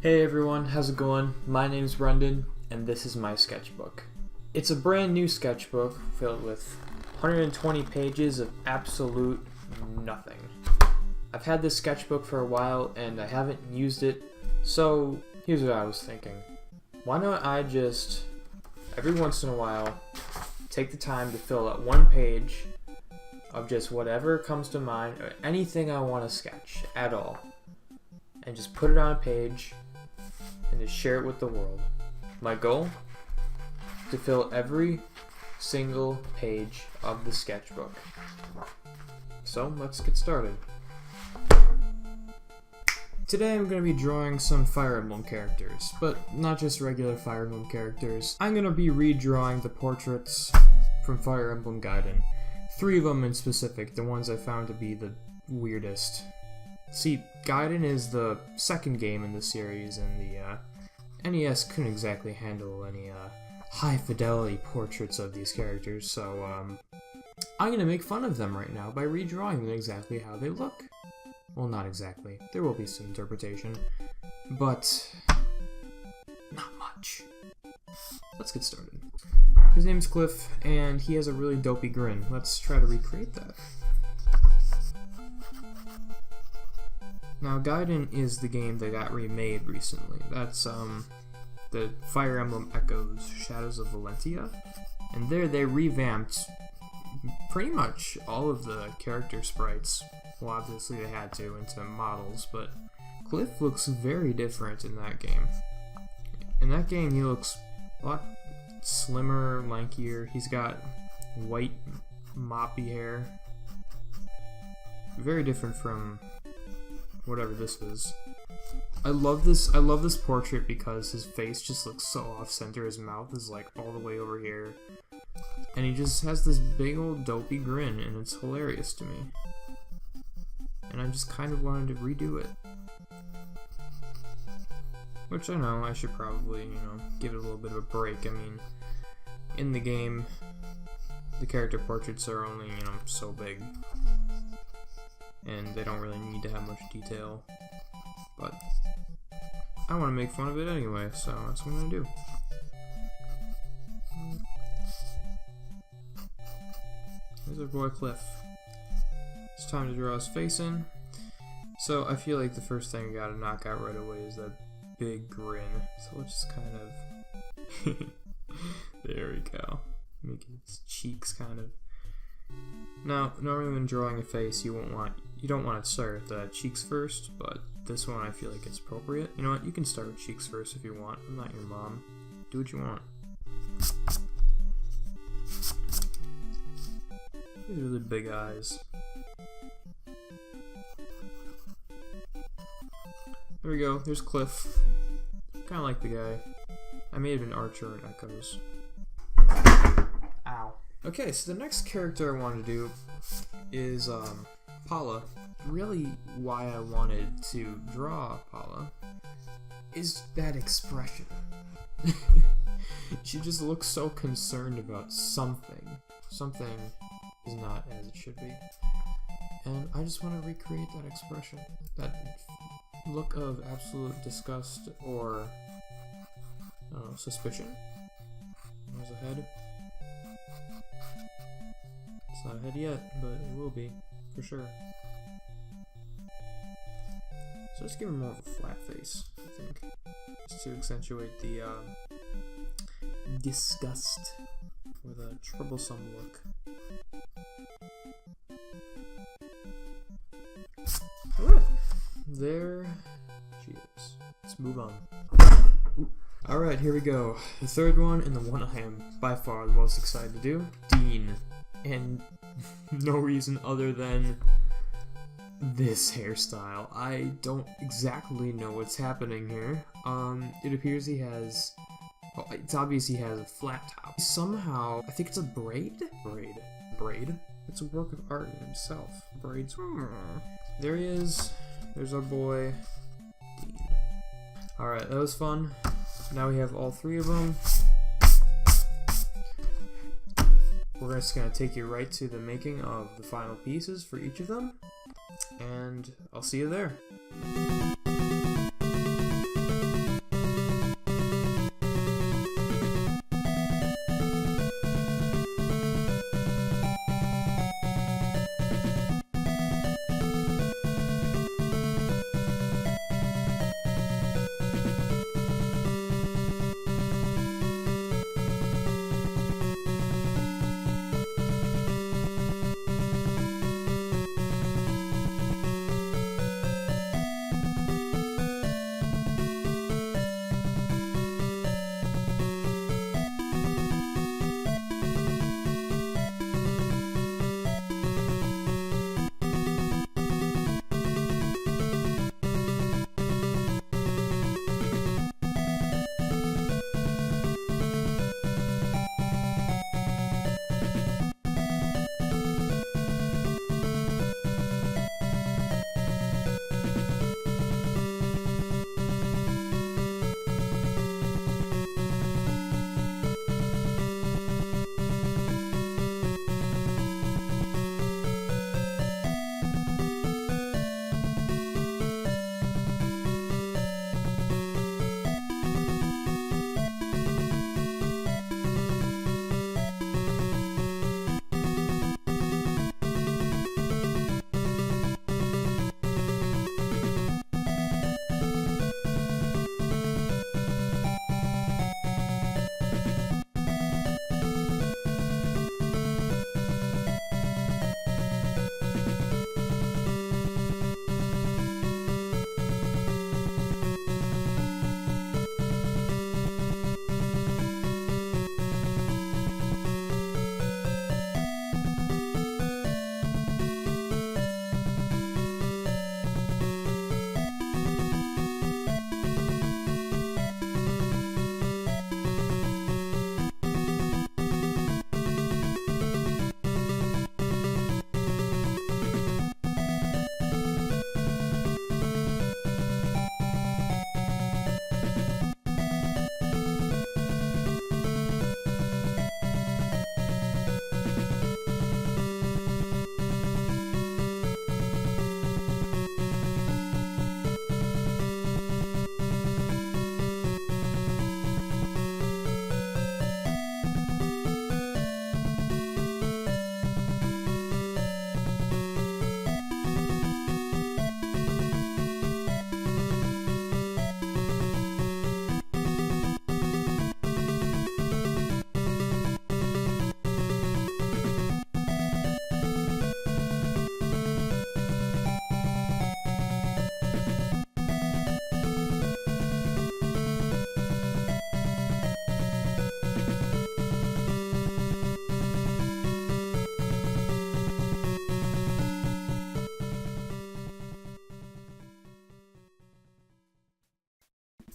Hey everyone, how's it going? My name's Brendan, and this is my sketchbook. It's a brand new sketchbook filled with 120 pages of absolute nothing. I've had this sketchbook for a while and I haven't used it, so here's what I was thinking. Why don't I just, every once in a while, take the time to fill out one page of just whatever comes to mind, or anything I want to sketch at all, and just put it on a page and to share it with the world. My goal? To fill every single page of the sketchbook. So let's get started. Today I'm going to be drawing some Fire Emblem characters, but not just regular Fire Emblem characters. I'm going to be redrawing the portraits from Fire Emblem Gaiden. 3 of them in specific, the ones I found to be the weirdest. See, Gaiden is the second game in the series, and the NES couldn't exactly handle any high-fidelity portraits of these characters, so I'm going to make fun of them right now by redrawing them exactly how they look. Well, not exactly. There will be some interpretation, but not much. Let's get started. His name's Cliff, and he has a really dopey grin. Let's try to recreate that. Now, Gaiden is the game that got remade recently. That's the Fire Emblem Echoes, Shadows of Valentia. And there they revamped pretty much all of the character sprites. Well, obviously they had to, into models, but Cliff looks very different in that game. In that game, he looks a lot slimmer, lankier. He's got white, moppy hair. Very different from whatever this is. I love this portrait because his face just looks so off-center. His mouth is like all the way over here. And he just has this big old dopey grin, and it's hilarious to me. And I just kind of wanted to redo it. Which I know I should probably, give it a little bit of a break. I mean, in the game, the character portraits are only, so big. And they don't really need to have much detail. But I want to make fun of it anyway, so that's what I'm going to do. Here's our boy Cliff. It's time to draw his face in. So I feel like the first thing I gotta knock out right away is that big grin. So let's just kind of... there we go. Make his cheeks kind of... Now, normally when drawing a face, you don't want to start with the cheeks first, but this one I feel like it's appropriate. You know what? You can start with cheeks first if you want. I'm not your mom. Do what you want. These are really big eyes. There we go. There's Cliff. Kind of like the guy. I may have been Archer in Echoes. Ow. Okay, so the next character I want to do is Paulo. Really, why I wanted to draw Paulo is that expression. She just looks so concerned about something. Something is not as it should be. And I just want to recreate that expression. That look of absolute disgust or, I don't know, suspicion. There's a head. It's not a head yet, but it will be, for sure. So let's give him more of a flat face, I think. Just to accentuate the disgust or the troublesome look. Alright, there she is. Let's move on. Alright, here we go. The third one, and the one I am by far the most excited to do, Dean. And no reason other than this hairstyle. I don't exactly know what's happening here. It appears he has... Well, it's obvious he has a flat top. Somehow, I think it's a braid? Braid? It's a work of art in himself. Braids. There he is. There's our boy, Dean. Alright, that was fun. Now we have all 3 of them. We're just going to take you right to the making of the final pieces for each of them. And I'll see you there.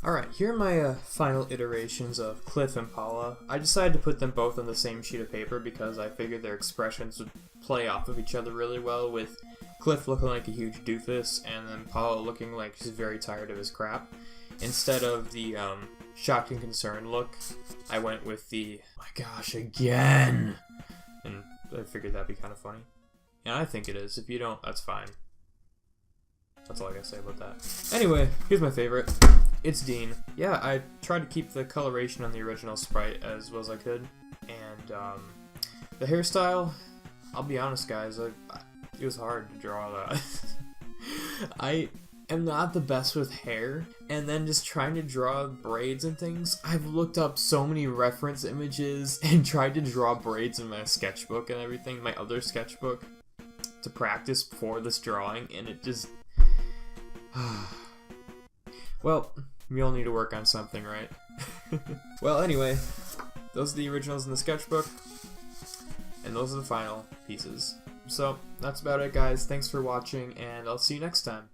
Alright, here are my final iterations of Cliff and Paula. I decided to put them both on the same sheet of paper because I figured their expressions would play off of each other really well, with Cliff looking like a huge doofus and then Paula looking like she's very tired of his crap. Instead of the shocked and concerned look, I went with the, oh my gosh, again! And I figured that'd be kind of funny. And I think it is. If you don't, that's fine. That's all I gotta say about that. Anyway, here's my favorite. It's Dean. Yeah, I tried to keep the coloration on the original sprite as well as I could. And the hairstyle, I'll be honest guys, it was hard to draw that. I am not the best with hair, and then just trying to draw braids and things. I've looked up so many reference images and tried to draw braids in my sketchbook and everything, my other sketchbook, to practice for this drawing, and it just... Well, we all need to work on something, right? Well, anyway, those are the originals in the sketchbook, and those are the final pieces. So, that's about it guys, thanks for watching, and I'll see you next time.